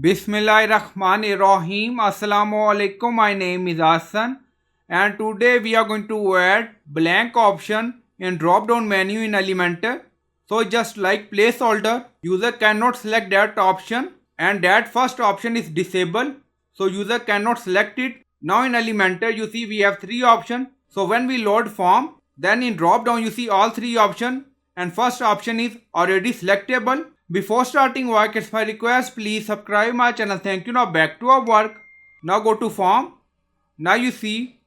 Bismillahirrahmanirrahim. Assalamu alaikum. My name is Hassan and today we are going to add blank option in drop down menu in Elementor. So just like placeholder, user cannot select that option and that first option is disabled. So user cannot select it. Now in Elementor you see we have three options. So when we load form, then in drop down you see all three options and first option is already selectable. Before starting work, it's my request, please subscribe my channel. Thank you. Now back to our work. Now go to form. Now you see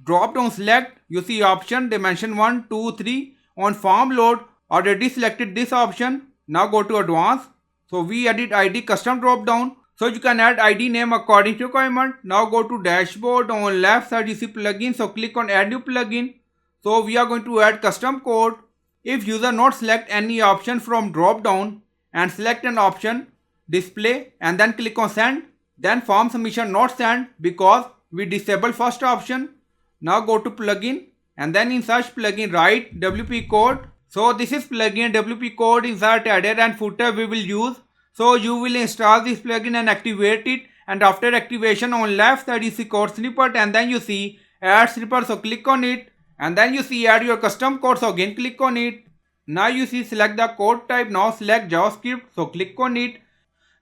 drop down select. You see option dimension 1, 2, 3. On form load, already selected this option. Now go to advanced. So we added ID custom drop down. So you can add ID name according to requirement. Now go to dashboard. On left side you see plugin. So click on add new plugin. So we are going to add custom code. If user not select any option from drop down, and select an option display and then click on send, then form submission not sent because we disable first option. Now go to plugin and then in search plugin write WP code. So this is plugin WP code, insert header and footer we will use. So you will install this plugin and activate it, and after activation on left side you see code snippet and then you see add snippet. So click on it and then you see add your custom code. So again click on it. Now you see select the code type. Now select JavaScript. So click on it.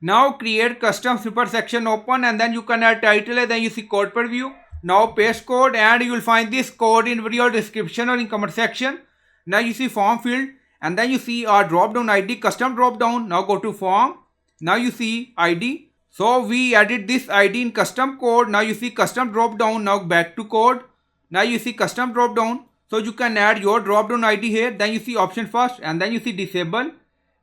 Now create custom snippet section open and then you can add title and then you see code preview. Now paste code and you will find this code in video description or in comment section. Now you see form field and then you see our drop down ID custom drop down. Now go to form. Now you see ID. So we added this ID in custom code. Now you see custom drop down. Now back to code. Now you see custom drop down. So you can add your drop down ID here. Then you see option first and then you see disable.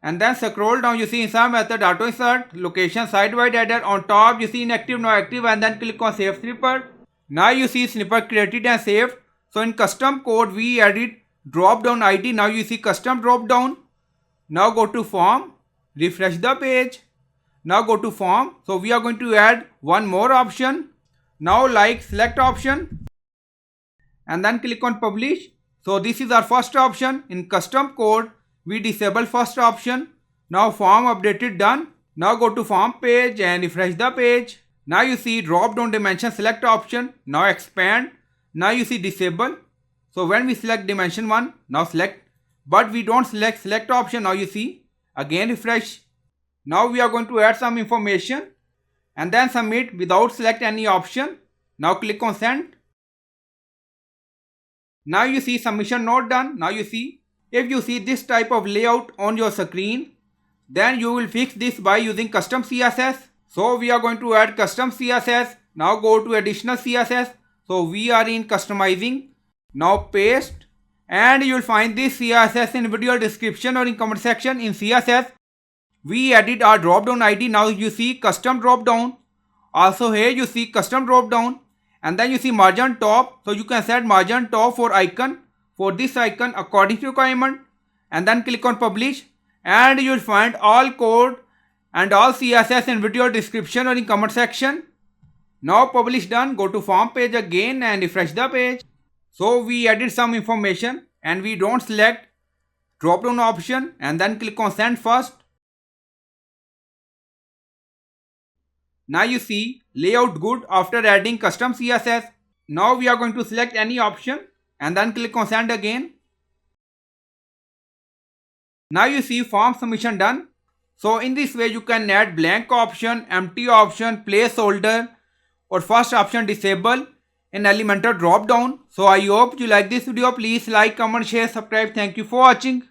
And then scroll down, you see insert method auto insert, location side wide header. On top you see inactive no active and then click on save snippet. Now you see snippet created and saved. So in custom code we added drop down ID. Now you see custom drop down. Now go to form, refresh the page. Now go to form. So we are going to add one more option. Now like select option and then click on publish. So this is our first option. In custom code we disable first option. Now form updated done. Now go to form page and refresh the page. Now you see drop down dimension select option. Now expand. Now you see disable. So when we select dimension 1, now select, but we don't select option. Now you see again refresh. Now we are going to add some information and then submit without select any option. Now click on send. Now you see submission not done. Now you see if you see this type of layout on your screen, then you will fix this by using custom CSS. So we are going to add custom CSS. Now go to additional CSS. So we are in customizing. Now paste and you will find this CSS in video description or in comment section. In CSS we added our drop down ID. Now you see custom drop down. Also here you see custom drop down. And then you see margin top. So you can set margin top for icon, for this icon according to requirement. And then click on publish. And you will find all code and all CSS in video description or in comment section. Now publish done. Go to form page again and refresh the page. So we added some information and we don't select drop down option and then click on send first. Now you see layout good after adding custom CSS. Now we are going to select any option and then click on send again. Now you see form submission done. So in this way you can add blank option, empty option, placeholder or first option disable in Elementor drop down. So I hope you like this video. Please like, comment, share, subscribe. Thank you for watching.